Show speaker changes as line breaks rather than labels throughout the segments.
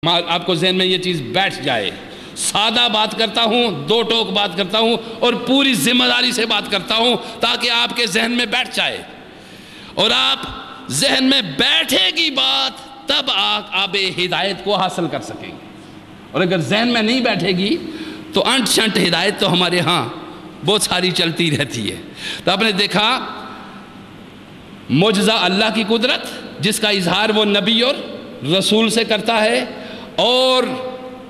آپ کو ذہن میں یہ چیز بیٹھ جائے، سادہ بات کرتا ہوں، دو ٹوک بات کرتا ہوں اور پوری ذمہ داری سے بات کرتا ہوں تاکہ آپ کے ذہن میں بیٹھ جائے، اور آپ ذہن میں بیٹھے گی بات تب آپ ہدایت کو حاصل کر سکیں گے، اور اگر ذہن میں نہیں بیٹھے گی تو انٹ شنٹ ہدایت تو ہمارے ہاں بہت ساری چلتی رہتی ہے۔ تو آپ نے دیکھا معجزہ اللہ کی قدرت جس کا اظہار وہ نبی اور رسول سے کرتا ہے، اور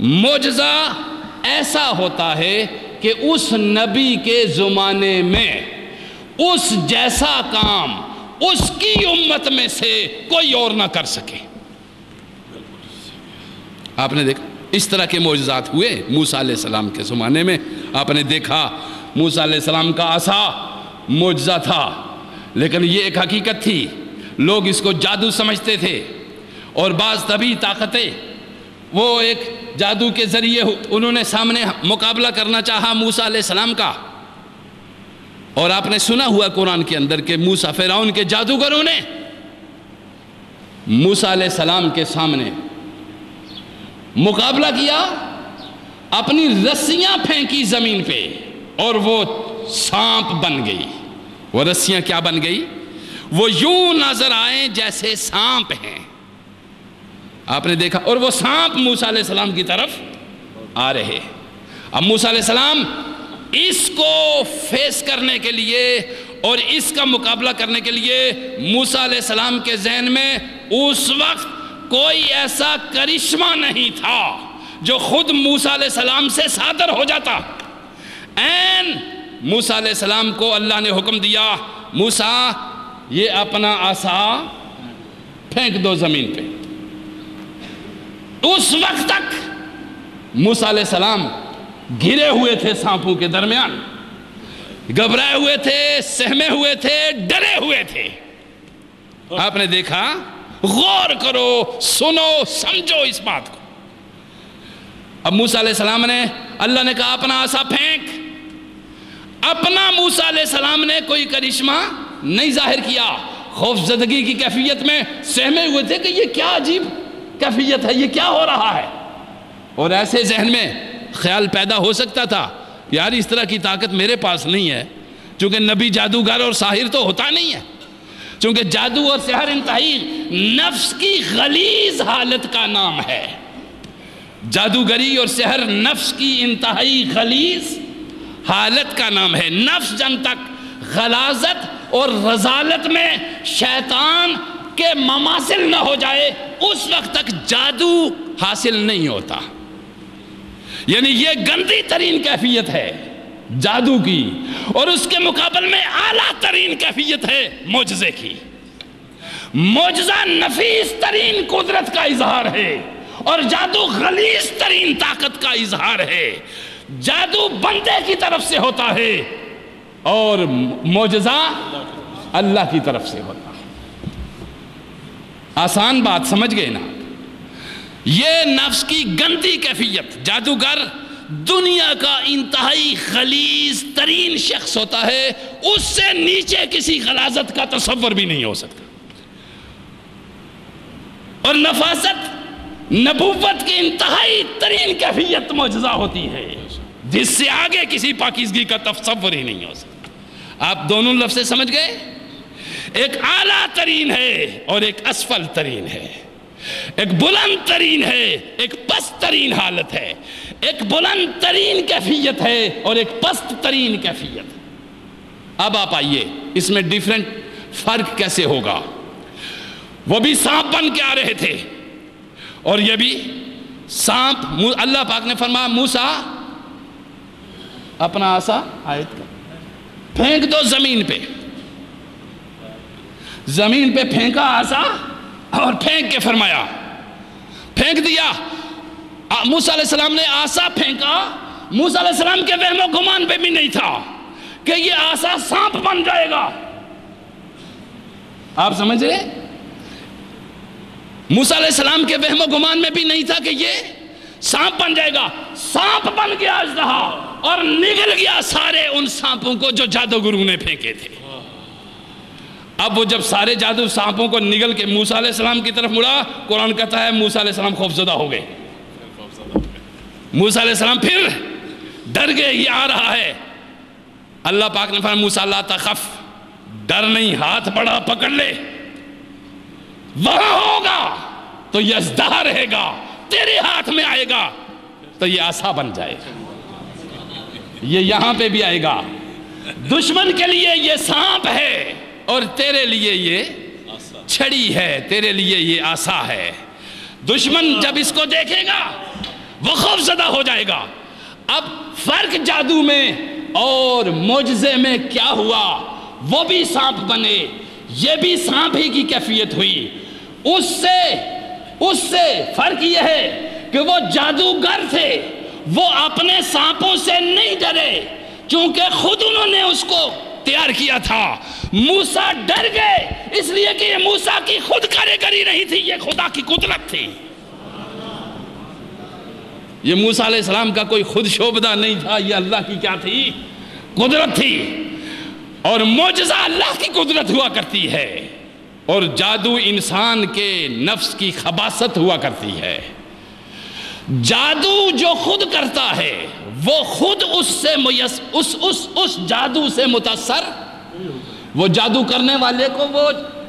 معجزہ ایسا ہوتا ہے کہ اس نبی کے زمانے میں اس جیسا کام اس کی امت میں سے کوئی اور نہ کر سکے۔ آپ نے دیکھا اس طرح کے معجزات ہوئے موسیٰ علیہ السلام کے زمانے میں۔ آپ نے دیکھا موسیٰ علیہ السلام کا عصا معجزہ تھا، لیکن یہ ایک حقیقت تھی، لوگ اس کو جادو سمجھتے تھے، اور بعض طبعی طاقتیں وہ ایک جادو کے ذریعے انہوں نے سامنے مقابلہ کرنا چاہا موسیٰ علیہ السلام کا، اور آپ نے سنا ہوا قرآن کے اندر کہ موسیٰ فرعون کے جادوگروں نے موسیٰ علیہ السلام کے سامنے مقابلہ کیا، اپنی رسیاں پھینکی زمین پہ اور وہ سانپ بن گئی۔ وہ رسیاں کیا بن گئی؟ وہ یوں نظر آئیں جیسے سانپ ہیں۔ آپ نے دیکھا، اور وہ سانپ موسیٰ علیہ السلام کی طرف آ رہے۔ اب موسیٰ علیہ السلام اس کو فیس کرنے کے لیے اور اس کا مقابلہ کرنے کے لیے موسیٰ علیہ السلام کے ذہن میں اس وقت کوئی ایسا کرشمہ نہیں تھا جو خود موسیٰ علیہ السلام سے صادر ہو جاتا۔ این موسیٰ علیہ السلام کو اللہ نے حکم دیا، موسیٰ یہ اپنا عصا پھینک دو زمین پہ۔ اس وقت تک موسیٰ علیہ السلام گھرے ہوئے تھے سانپوں کے درمیان، گھبرائے ہوئے تھے، سہمے ہوئے تھے، ڈرے ہوئے تھے۔ آپ نے دیکھا، غور کرو، سنو، سمجھو اس بات کو۔ اب موسیٰ علیہ السلام نے، اللہ نے کہا اپنا عصا پھینک۔ اپنا موسیٰ علیہ السلام نے کوئی کرشمہ نہیں ظاہر کیا، خوف زدگی کی کیفیت میں سہمے ہوئے تھے کہ یہ کیا عجیب کیفیت ہے، یہ کیا ہو رہا ہے، اور ایسے ذہن میں خیال پیدا ہو سکتا تھا یار اس طرح کی طاقت میرے پاس نہیں ہے، چونکہ نبی جادوگر اور ساحر تو ہوتا نہیں ہے، چونکہ جادو اور سحر انتہائی نفس کی غلیظ حالت کا نام ہے۔ جادوگری اور سحر نفس کی انتہائی غلیظ حالت کا نام ہے۔ نفس جن تک غلاظت اور رذالت میں شیطان کے مماثل نہ ہو جائے اس وقت تک جادو حاصل نہیں ہوتا۔ یعنی یہ گندی ترین کیفیت ہے جادو کی، اور اس کے مقابل میں اعلیٰ ترین کیفیت ہے معجزے کی۔ معجزہ نفیس ترین قدرت کا اظہار ہے، اور جادو غلیظ ترین طاقت کا اظہار ہے۔ جادو بندے کی طرف سے ہوتا ہے اور معجزہ اللہ کی طرف سے ہوتا ہے۔ آسان بات سمجھ گئے نا؟ یہ نفس کی گندی کیفیت، جادوگر دنیا کا انتہائی غلیظ ترین شخص ہوتا ہے، اس سے نیچے کسی غلاظت کا تصور بھی نہیں ہو سکتا۔ اور نفاست نبوت کی انتہائی ترین کیفیت معجزہ ہوتی ہے، جس سے آگے کسی پاکیزگی کا تصور ہی نہیں ہو سکتا۔ آپ دونوں لفظیں سمجھ گئے؟ ایک اعلیٰ ترین ہے اور ایک اسفل ترین ہے، ایک بلند ترین ہے، ایک پست ترین حالت ہے، ایک بلند ترین کیفیت ہے اور ایک پست ترین کیفیت۔ اب آپ آئیے اس میں ڈیفرنٹ فرق کیسے ہوگا؟ وہ بھی سانپ بن کے آ رہے تھے اور یہ بھی سانپ۔ اللہ پاک نے فرمایا موسیٰ اپنا عصا آیت کر پھینک دو زمین پہ۔ زمین پہ پھینکا عصا اور پھینک کے فرمایا، پھینک دیا۔ موسیٰ علیہ السلام نے عصا پھینکا، موسیٰ علیہ السلام کے وہم و گمان پہ بھی نہیں تھا کہ یہ عصا سانپ بن جائے گا۔ آپ سمجھ رہے؟ موسیٰ علیہ السلام کے وہم و گمان میں بھی نہیں تھا کہ یہ سانپ بن جائے گا۔ سانپ بن گیا اژدہا اور نگل گیا سارے ان سانپوں کو جو جادوگروں نے پھینکے تھے۔ اب وہ جب سارے جادو سانپوں کو نگل کے موسیٰ علیہ السلام کی طرف مڑا، قرآن کہتا ہے موسیٰ علیہ السلام خوف زدہ ہو گئے۔ موسیٰ علیہ السلام پھر ڈر گئے، یہ آ رہا ہے۔ اللہ پاک نے فرمایا موسیٰ لا تخف، ڈر نہیں، ہاتھ بڑا پکڑ لے، وہاں ہوگا تو یزدہ رہے گا، تیرے ہاتھ میں آئے گا تو یہ عصا بن جائے گا، یہ یہاں پہ بھی آئے گا۔ دشمن کے لیے یہ سانپ ہے اور تیرے لیے یہ چھڑی ہے، تیرے لیے یہ عصا ہے۔ دشمن جب اس کو دیکھے گا وہ خوف زدہ ہو جائے گا۔ اب فرق جادو میں اور معجزے میں کیا ہوا؟ وہ بھی سانپ بنے، یہ بھی سانپ ہی کی کیفیت ہوئی۔ اس سے فرق یہ ہے کہ وہ جادوگر تھے، وہ اپنے سانپوں سے نہیں ڈرے چونکہ خود انہوں نے اس کو تیار کیا تھا۔ موسیٰ ڈر گئے اس لیے کہ یہ موسیٰ کی خود کاریگری نہیں تھی، یہ خدا کی قدرت تھی۔ یہ موسیٰ علیہ السلام کا کوئی خود شعبدہ نہیں تھا، یہ اللہ کی کیا تھی؟ قدرت تھی۔ اور معجزہ اللہ کی قدرت ہوا کرتی ہے، اور جادو انسان کے نفس کی خباثت ہوا کرتی ہے۔ جادو جو خود کرتا ہے وہ خود اس جادو سے متاثر، وہ جادو کرنے والے کو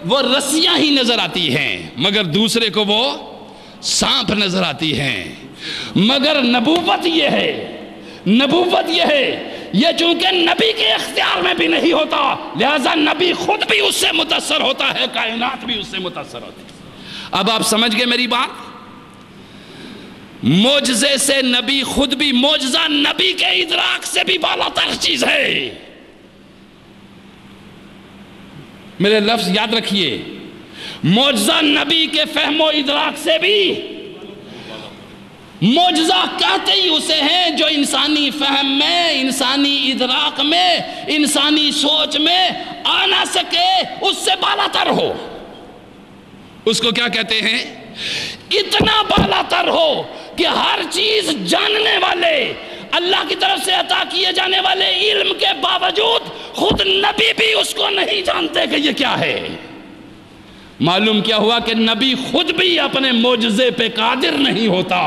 وہ رسیاں ہی نظر آتی ہیں مگر دوسرے کو وہ سانپ نظر آتی ہیں۔ مگر نبوت یہ ہے یہ چونکہ نبی کے اختیار میں بھی نہیں ہوتا، لہذا نبی خود بھی اس سے متاثر ہوتا ہے، کائنات بھی اس سے متاثر ہوتی ہے۔ اب آپ سمجھ گئے میری بات؟ معجزے سے نبی خود بھی، معجزہ نبی کے ادراک سے بھی بالا تر چیز ہے۔ میرے لفظ یاد رکھیے، معجزہ نبی کے فہم و ادراک سے بھی، معجزہ کہتے ہی اسے ہیں جو انسانی فہم میں، انسانی ادراک میں، انسانی سوچ میں آ نہ سکے، اس سے بالا تر ہو۔ اس کو کیا کہتے ہیں؟ اتنا بالا تر ہو کہ ہر چیز جاننے والے، اللہ کی طرف سے عطا کیے جانے والے علم کے باوجود خود نبی بھی اس کو نہیں جانتے کہ یہ کیا ہے۔ معلوم کیا ہوا کہ نبی خود بھی اپنے معجزے پہ قادر نہیں ہوتا،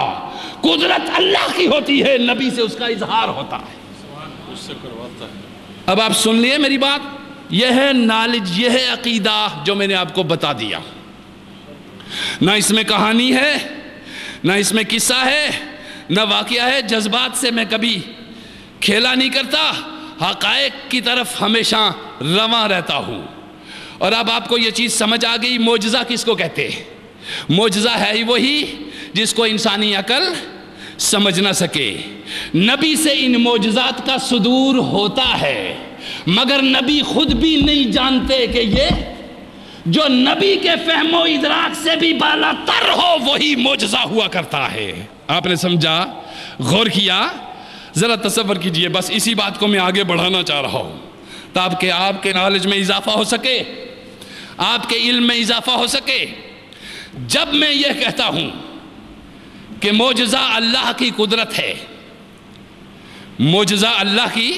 قدرت اللہ کی ہوتی ہے، نبی سے اس کا اظہار ہوتا ہے۔ اب آپ سن لیے میری بات، یہ ہے نالج، یہ ہے عقیدہ جو میں نے آپ کو بتا دیا۔ نہ اس میں کہانی ہے، نہ اس میں قصہ ہے، نہ واقعہ ہے، جذبات سے میں کبھی کھیلا نہیں کرتا، حقائق کی طرف ہمیشہ رواں رہتا ہوں۔ اور اب آپ کو یہ چیز سمجھ آ گئی، معجزہ کس کو کہتے ہیں؟ معجزہ ہے ہی وہی جس کو انسانی عقل سمجھ نہ سکے۔ نبی سے ان معجزات کا صدور ہوتا ہے مگر نبی خود بھی نہیں جانتے کہ یہ جو نبی کے فہم و ادراک سے بھی بالا تر ہو وہی معجزہ ہوا کرتا ہے۔ آپ نے سمجھا؟ غور کیا؟ ذرا تصور کیجئے، بس اسی بات کو میں آگے بڑھانا چاہ رہا ہوں تاکہ آپ کے نالج میں اضافہ ہو سکے، آپ کے علم میں اضافہ ہو سکے۔ جب میں یہ کہتا ہوں کہ معجزہ اللہ کی قدرت ہے، معجزہ اللہ کی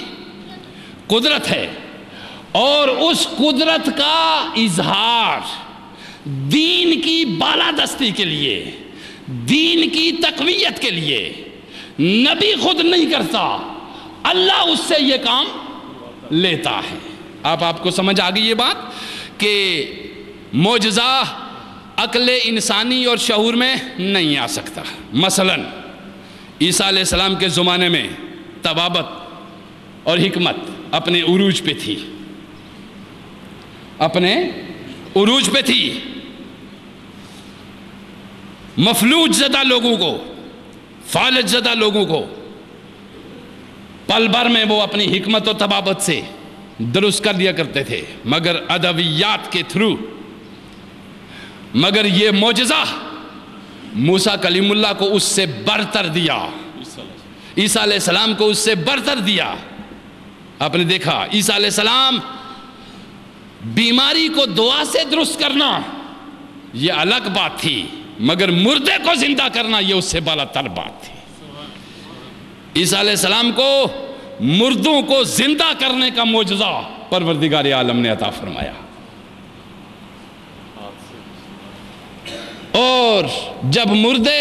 قدرت ہے، اور اس قدرت کا اظہار دین کی بالادستی کے لیے، دین کی تقویت کے لیے نبی خود نہیں کرتا، اللہ اس سے یہ کام لیتا ہے۔ آپ کو سمجھ آ گئی یہ بات کہ معجزہ عقل انسانی اور شعور میں نہیں آ سکتا۔ مثلا عیسیٰ علیہ السلام کے زمانے میں طبابت اور حکمت اپنے عروج پہ تھی، اپنے عروج پہ تھی۔ مفلوج زدہ لوگوں کو، فالج زدہ لوگوں کو پل بھر میں وہ اپنی حکمت و طبابت سے درست کر دیا کرتے تھے، مگر ادویات کے تھرو۔ مگر یہ معجزہ موسیٰ کلیم اللہ کو اس سے برتر دیا، عیسیٰ علیہ السلام کو اس سے برتر دیا۔ آپ نے دیکھا عیسیٰ علیہ السلام بیماری کو دعا سے درست کرنا یہ الگ بات تھی، مگر مردے کو زندہ کرنا یہ اس سے بالا تر بات تھی۔ عیسیٰ علیہ السلام کو مردوں کو زندہ کرنے کا معجزہ پروردگار عالم نے عطا فرمایا، اور جب مردے